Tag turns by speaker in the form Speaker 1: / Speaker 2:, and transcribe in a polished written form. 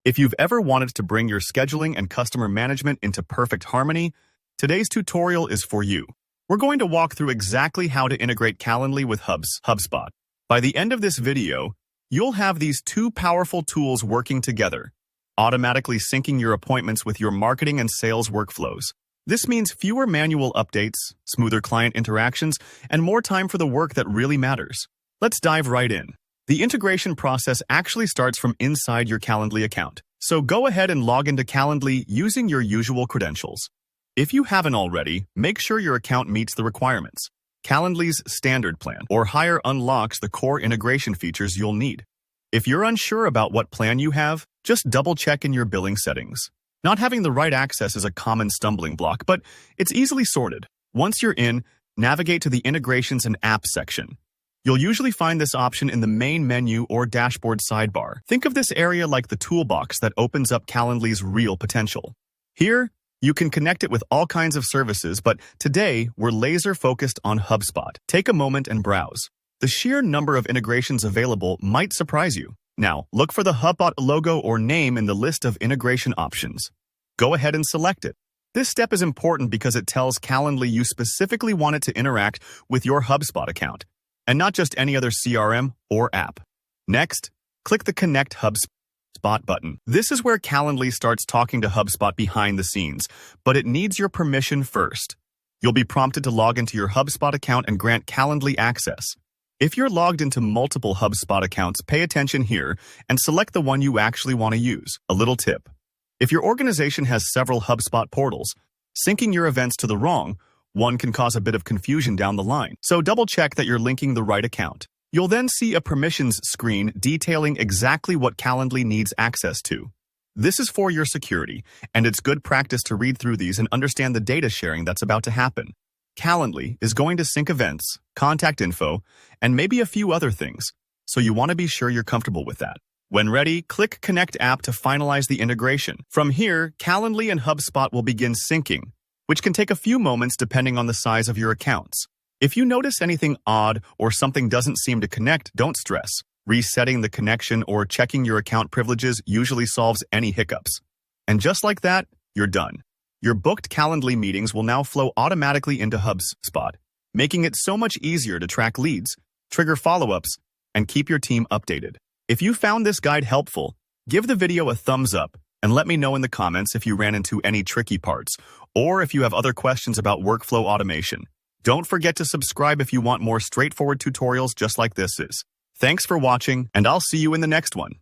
Speaker 1: If you've ever wanted to bring your scheduling and customer management into perfect harmony, today's tutorial is for you. We're going to walk through exactly how to integrate Calendly with HubSpot. By the end of this video, you'll have these two powerful tools working together, automatically syncing your appointments with your marketing and sales workflows. This means fewer manual updates, smoother client interactions, and more time for the work that really matters. Let's dive right in. The integration process actually starts from inside your Calendly account. So go ahead and log into Calendly using your usual credentials. If you haven't already, make sure your account meets the requirements. Calendly's standard plan or higher unlocks the core integration features you'll need. If you're unsure about what plan you have, just double-check in your billing settings. Not having the right access is a common stumbling block, but it's easily sorted. Once you're in, navigate to the Integrations and Apps section. You'll usually find this option in the main menu or dashboard sidebar. Think of this area like the toolbox that opens up Calendly's real potential. Here, you can connect it with all kinds of services, but today, we're laser-focused on HubSpot. Take a moment and browse. The sheer number of integrations available might surprise you. Now, look for the HubSpot logo or name in the list of integration options. Go ahead and select it. This step is important because it tells Calendly you specifically want it to interact with your HubSpot account, and not just any other CRM or app. Next, click the Connect HubSpot button. This is where Calendly starts talking to HubSpot behind the scenes, but it needs your permission first. You'll be prompted to log into your HubSpot account and grant Calendly access. If you're logged into multiple HubSpot accounts, pay attention here and select the one you actually want to use. A little tip. If your organization has several HubSpot portals, syncing your events to the wrong one can cause a bit of confusion down the line, so double-check that you're linking the right account. You'll then see a permissions screen detailing exactly what Calendly needs access to. This is for your security, and it's good practice to read through these and understand the data sharing that's about to happen. Calendly is going to sync events, contact info, and maybe a few other things, so you want to be sure you're comfortable with that. When ready, click Connect App to finalize the integration. From here, Calendly and HubSpot will begin syncing, which can take a few moments depending on the size of your accounts. If you notice anything odd or something doesn't seem to connect, don't stress. Resetting the connection or checking your account privileges usually solves any hiccups. And just like that, you're done. Your booked Calendly meetings will now flow automatically into HubSpot, making it so much easier to track leads, trigger follow-ups, and keep your team updated. If you found this guide helpful, give the video a thumbs up and let me know in the comments if you ran into any tricky parts, or if you have other questions about workflow automation. Don't forget to subscribe if you want more straightforward tutorials just like this is. Thanks for watching, and I'll see you in the next one.